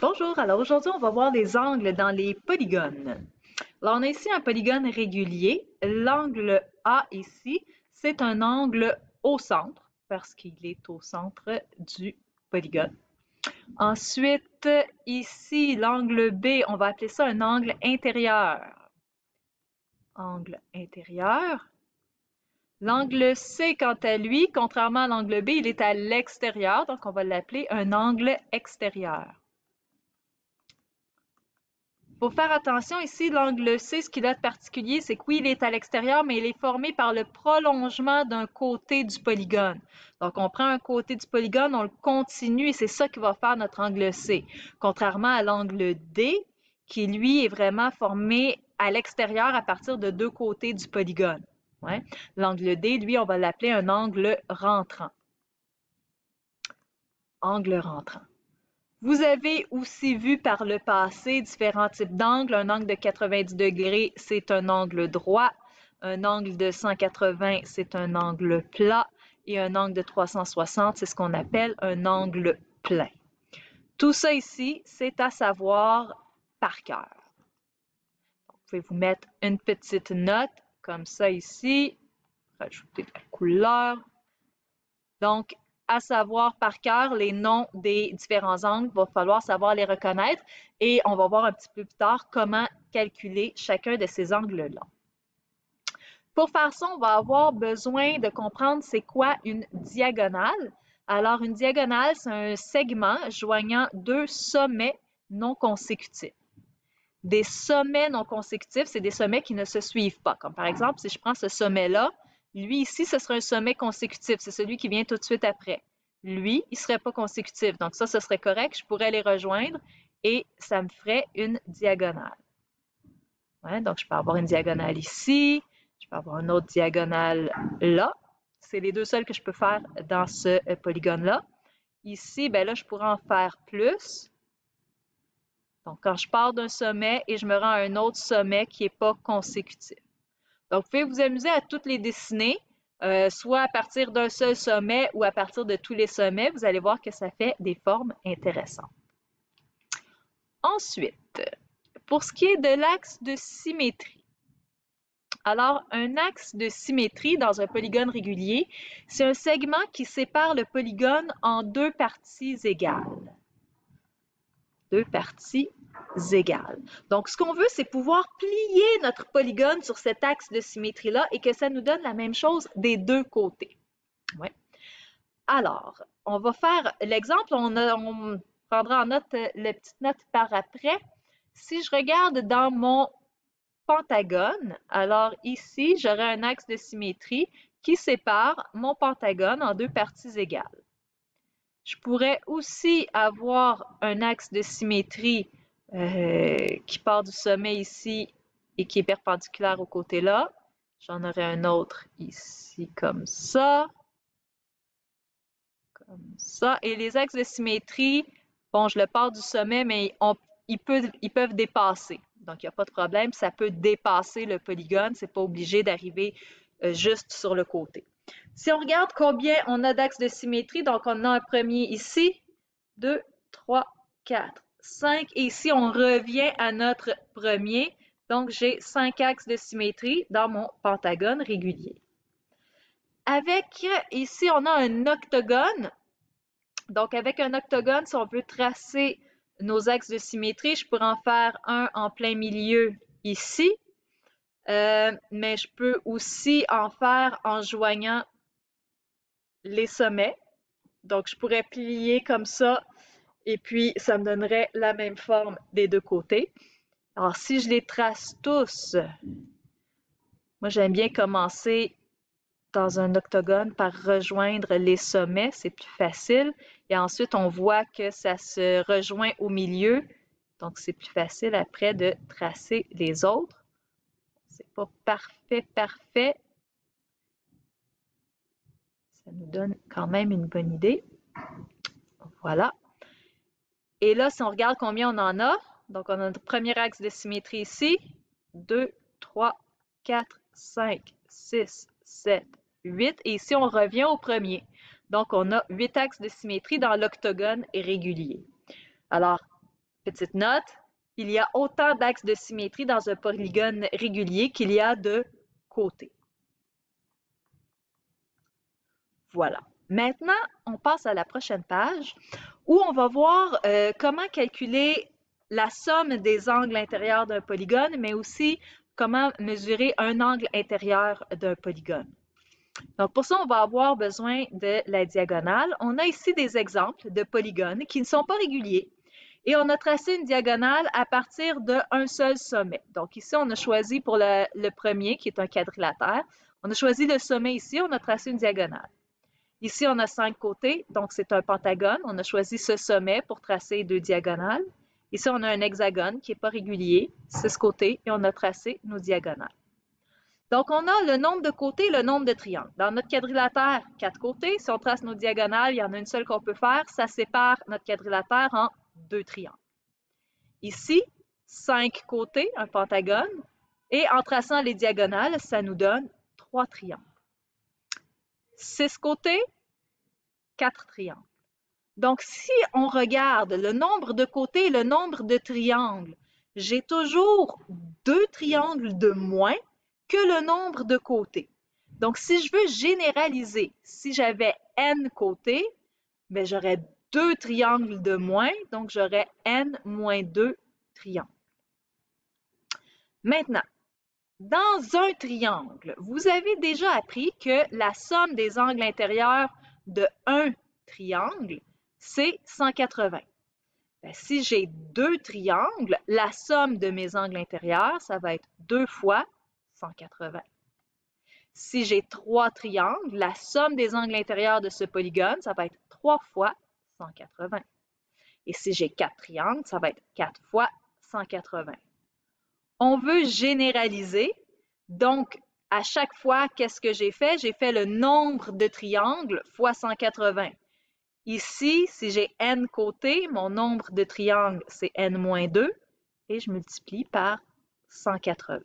Bonjour, alors aujourd'hui on va voir les angles dans les polygones. Alors on a ici un polygone régulier. L'angle A ici, c'est un angle au centre parce qu'il est au centre du polygone. Ensuite, ici, l'angle B, on va appeler ça un angle intérieur. Angle intérieur. L'angle C, quant à lui, contrairement à l'angle B, il est à l'extérieur, donc on va l'appeler un angle extérieur. Faut faire attention ici, l'angle C, ce qu'il a de particulier, c'est que oui, il est à l'extérieur, mais il est formé par le prolongement d'un côté du polygone. Donc, on prend un côté du polygone, on le continue et c'est ça qui va faire notre angle C. Contrairement à l'angle D, qui lui est vraiment formé à l'extérieur à partir de deux côtés du polygone. Ouais. L'angle D, lui, on va l'appeler un angle rentrant. Angle rentrant. Vous avez aussi vu par le passé différents types d'angles. Un angle de 90 degrés, c'est un angle droit. Un angle de 180, c'est un angle plat. Et un angle de 360, c'est ce qu'on appelle un angle plein. Tout ça ici, c'est à savoir par cœur. Vous pouvez vous mettre une petite note comme ça ici. Rajouter de la couleur. Donc, à savoir par cœur les noms des différents angles, il va falloir savoir les reconnaître et on va voir un petit peu plus tard comment calculer chacun de ces angles-là. Pour faire ça, on va avoir besoin de comprendre c'est quoi une diagonale. Alors, une diagonale, c'est un segment joignant deux sommets non consécutifs. Des sommets non consécutifs, c'est des sommets qui ne se suivent pas. Comme par exemple, si je prends ce sommet-là, lui ici, ce serait un sommet consécutif. C'est celui qui vient tout de suite après. Lui, il ne serait pas consécutif. Donc ça, ce serait correct. Je pourrais les rejoindre et ça me ferait une diagonale. Ouais, donc je peux avoir une diagonale ici. Je peux avoir une autre diagonale là. C'est les deux seuls que je peux faire dans ce polygone-là. Ici, ben là, je pourrais en faire plus. Donc, quand je pars d'un sommet et je me rends à un autre sommet qui n'est pas consécutif. Donc, vous pouvez vous amuser à toutes les dessiner, soit à partir d'un seul sommet ou à partir de tous les sommets. Vous allez voir que ça fait des formes intéressantes. Ensuite, pour ce qui est de l'axe de symétrie. Alors, un axe de symétrie dans un polygone régulier, c'est un segment qui sépare le polygone en deux parties égales. Deux parties égales. Donc, ce qu'on veut, c'est pouvoir plier notre polygone sur cet axe de symétrie-là et que ça nous donne la même chose des deux côtés. Ouais. Alors, on va faire l'exemple, on prendra en note la petite note par après. Si je regarde dans mon pentagone, alors ici, j'aurai un axe de symétrie qui sépare mon pentagone en deux parties égales. Je pourrais aussi avoir un axe de symétrie qui part du sommet ici et qui est perpendiculaire au côté là. J'en aurai un autre ici comme ça. Comme ça. Et les axes de symétrie, bon, je le pars du sommet, mais ils peuvent dépasser. Donc, il n'y a pas de problème. Ça peut dépasser le polygone. Ce n'est pas obligé d'arriver juste sur le côté. Si on regarde combien on a d'axes de symétrie, donc on a un premier ici, 2, 3, 4, 5. Et ici, on revient à notre premier. Donc, j'ai 5 axes de symétrie dans mon pentagone régulier. Avec, ici, on a un octogone. Donc, avec un octogone, si on veut tracer nos axes de symétrie, je pourrais en faire un en plein milieu ici. Mais je peux aussi en faire en joignant les sommets. Donc, je pourrais plier comme ça et puis ça me donnerait la même forme des deux côtés. Alors, si je les trace tous, moi j'aime bien commencer dans un octogone par rejoindre les sommets, c'est plus facile. Et ensuite, on voit que ça se rejoint au milieu. Donc, c'est plus facile après de tracer les autres. C'est pas parfait. Ça nous donne quand même une bonne idée. Voilà. Et là, si on regarde combien on en a, donc on a notre premier axe de symétrie ici, 2, 3, 4, 5, 6, 7, 8. Et ici, on revient au premier. Donc, on a 8 axes de symétrie dans l'octogone régulier. Alors, Petite note, il y a autant d'axes de symétrie dans un polygone régulier qu'il y a de côtés. Voilà. Maintenant, on passe à la prochaine page où on va voir comment calculer la somme des angles intérieurs d'un polygone, mais aussi comment mesurer un angle intérieur d'un polygone. Donc, pour ça, on va avoir besoin de la diagonale. On a ici des exemples de polygones qui ne sont pas réguliers et on a tracé une diagonale à partir d'un seul sommet. Donc, ici, on a choisi pour le premier, qui est un quadrilatère, on a choisi le sommet ici, on a tracé une diagonale. Ici, on a 5 côtés, donc c'est un pentagone. On a choisi ce sommet pour tracer 2 diagonales. Ici, on a un hexagone qui n'est pas régulier, 6 côtés, et on a tracé nos diagonales. Donc, on a le nombre de côtés et le nombre de triangles. Dans notre quadrilatère, 4 côtés. Si on trace nos diagonales, il y en a une seule qu'on peut faire. Ça sépare notre quadrilatère en 2 triangles. Ici, 5 côtés, un pentagone. Et en traçant les diagonales, ça nous donne 3 triangles. 6 côtés, 4 triangles. Donc, si on regarde le nombre de côtés et le nombre de triangles, j'ai toujours 2 triangles de moins que le nombre de côtés. Donc, si je veux généraliser, si j'avais n côtés, ben, j'aurais 2 triangles de moins, donc j'aurais n moins 2 triangles. Maintenant, dans un triangle, vous avez déjà appris que la somme des angles intérieurs de un triangle, c'est 180. Ben, si j'ai 2 triangles, la somme de mes angles intérieurs, ça va être 2 fois 180. Si j'ai 3 triangles, la somme des angles intérieurs de ce polygone, ça va être 3 fois 180. Et si j'ai 4 triangles, ça va être 4 fois 180. On veut généraliser, donc à chaque fois, qu'est-ce que j'ai fait? J'ai fait le nombre de triangles fois 180. Ici, si j'ai n côtés, mon nombre de triangles, c'est n-2 et je multiplie par 180.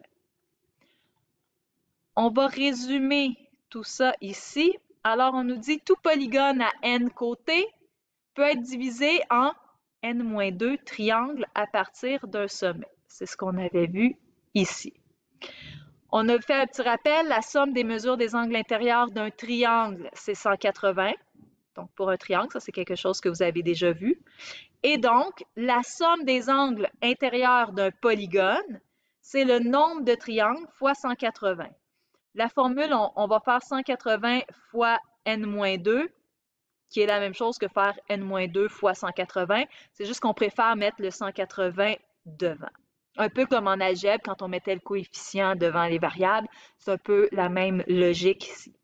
On va résumer tout ça ici. Alors, on nous dit tout polygone à n côtés peut être divisé en n-2 triangles à partir d'un sommet. C'est ce qu'on avait vu ici. On a fait un petit rappel, la somme des mesures des angles intérieurs d'un triangle, c'est 180. Donc, pour un triangle, ça, c'est quelque chose que vous avez déjà vu. Et donc, la somme des angles intérieurs d'un polygone, c'est le nombre de triangles fois 180. La formule, on va faire 180 fois n-2, qui est la même chose que faire n-2 fois 180. C'est juste qu'on préfère mettre le 180 devant. Un peu comme en algèbre, quand on mettait le coefficient devant les variables, c'est un peu la même logique ici.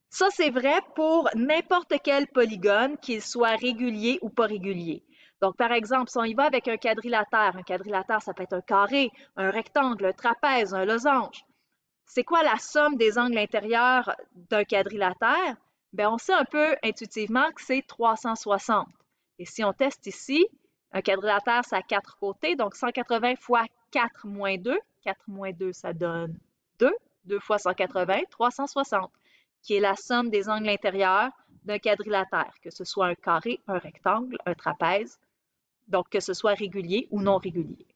Ça, c'est vrai pour n'importe quel polygone, qu'il soit régulier ou pas régulier. Donc, par exemple, si on y va avec un quadrilatère, ça peut être un carré, un rectangle, un trapèze, un losange. C'est quoi la somme des angles intérieurs d'un quadrilatère? Bien, on sait un peu intuitivement que c'est 360. Et si on teste ici, un quadrilatère, ça a 4 côtés, donc 180 fois 4 moins 2. 4 moins 2, ça donne 2. 2 fois 180, 360, qui est la somme des angles intérieurs d'un quadrilatère, que ce soit un carré, un rectangle, un trapèze, donc que ce soit régulier ou non régulier.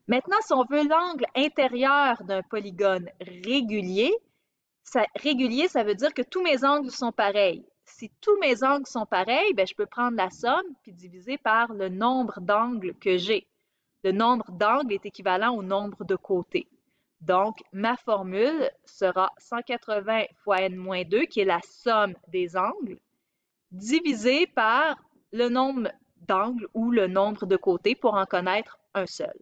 Maintenant, si on veut l'angle intérieur d'un polygone régulier, ça veut dire que tous mes angles sont pareils. Si tous mes angles sont pareils, bien, je peux prendre la somme puis diviser par le nombre d'angles que j'ai. Le nombre d'angles est équivalent au nombre de côtés. Donc, ma formule sera 180 fois n-2, qui est la somme des angles, divisé par le nombre d'angles ou le nombre de côtés pour en connaître un seul.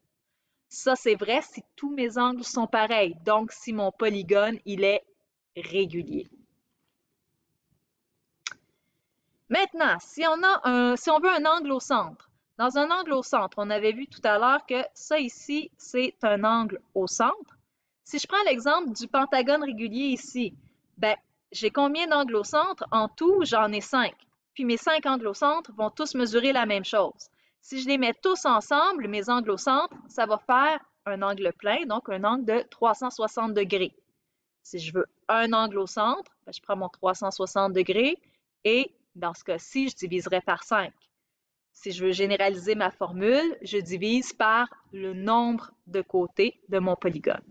Ça, c'est vrai si tous mes angles sont pareils, donc si mon polygone, il est régulier. Maintenant, si on veut un angle au centre, dans un angle au centre, on avait vu tout à l'heure que ça ici, c'est un angle au centre. Si je prends l'exemple du pentagone régulier ici, ben, j'ai combien d'angles au centre? En tout, j'en ai 5. Puis mes 5 angles au centre vont tous mesurer la même chose. Si je les mets tous ensemble, mes angles au centre, ça va faire un angle plein, donc un angle de 360 degrés. Si je veux un angle au centre, ben, je prends mon 360 degrés et dans ce cas-ci, je diviserai par 5. Si je veux généraliser ma formule, je divise par le nombre de côtés de mon polygone.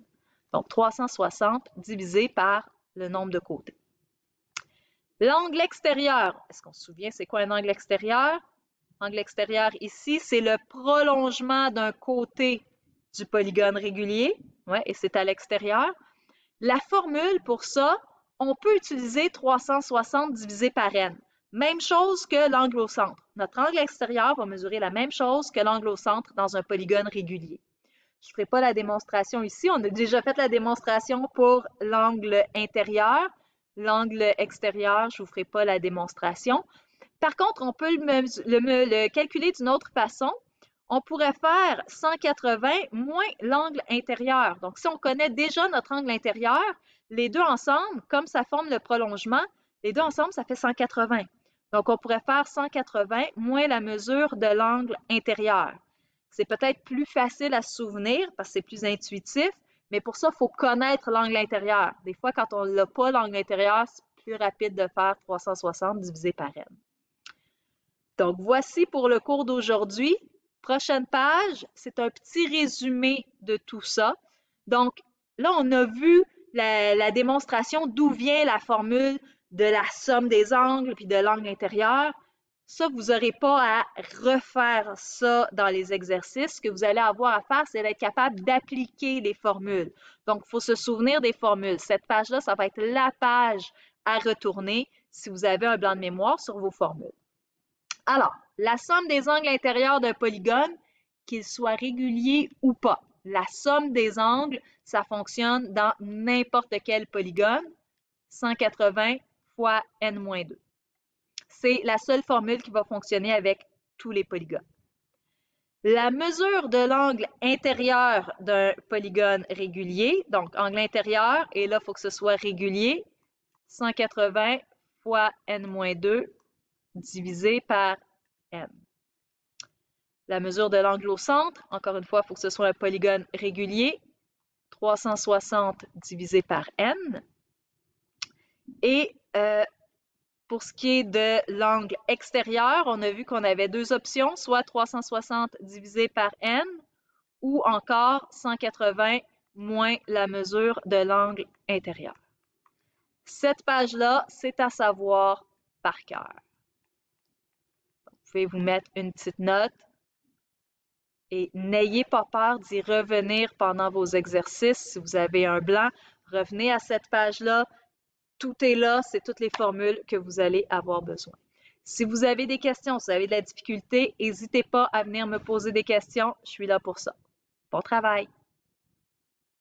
Donc, 360 divisé par le nombre de côtés. L'angle extérieur. Est-ce qu'on se souvient c'est quoi un angle extérieur? Angle extérieur ici, c'est le prolongement d'un côté du polygone régulier. Ouais, et c'est à l'extérieur. La formule pour ça, on peut utiliser 360 divisé par n. Même chose que l'angle au centre. Notre angle extérieur va mesurer la même chose que l'angle au centre dans un polygone régulier. Je ne ferai pas la démonstration ici. On a déjà fait la démonstration pour l'angle intérieur. L'angle extérieur, je ne vous ferai pas la démonstration. Par contre, on peut le calculer d'une autre façon. On pourrait faire 180 moins l'angle intérieur. Donc, si on connaît déjà notre angle intérieur, les deux ensemble, comme ça forme le prolongement, les deux ensemble, ça fait 180. Donc, on pourrait faire 180 moins la mesure de l'angle intérieur. C'est peut-être plus facile à se souvenir parce que c'est plus intuitif, mais pour ça, il faut connaître l'angle intérieur. Des fois, quand on n'a pas l'angle intérieur, c'est plus rapide de faire 360 divisé par n. Donc, voici pour le cours d'aujourd'hui. Prochaine page, c'est un petit résumé de tout ça. Donc, là, on a vu la démonstration d'où vient la formule de la somme des angles puis de l'angle intérieur. Ça, vous n'aurez pas à refaire ça dans les exercices. Ce que vous allez avoir à faire, c'est d'être capable d'appliquer les formules. Donc, il faut se souvenir des formules. Cette page-là, ça va être la page à retourner si vous avez un blanc de mémoire sur vos formules. Alors, la somme des angles intérieurs d'un polygone, qu'il soit régulier ou pas. La somme des angles, ça fonctionne dans n'importe quel polygone. 180 fois n-2. C'est la seule formule qui va fonctionner avec tous les polygones. La mesure de l'angle intérieur d'un polygone régulier, donc angle intérieur, et là, il faut que ce soit régulier, 180 fois n-2 divisé par n. La mesure de l'angle au centre, encore une fois, il faut que ce soit un polygone régulier, 360 divisé par n. Et pour ce qui est de l'angle extérieur, on a vu qu'on avait deux options, soit 360 divisé par n ou encore 180 moins la mesure de l'angle intérieur. Cette page-là, c'est à savoir par cœur. Vous pouvez vous mettre une petite note et n'ayez pas peur d'y revenir pendant vos exercices. Si vous avez un blanc, revenez à cette page-là. Tout est là, c'est toutes les formules que vous allez avoir besoin. Si vous avez des questions, si vous avez de la difficulté, n'hésitez pas à venir me poser des questions. Je suis là pour ça. Bon travail!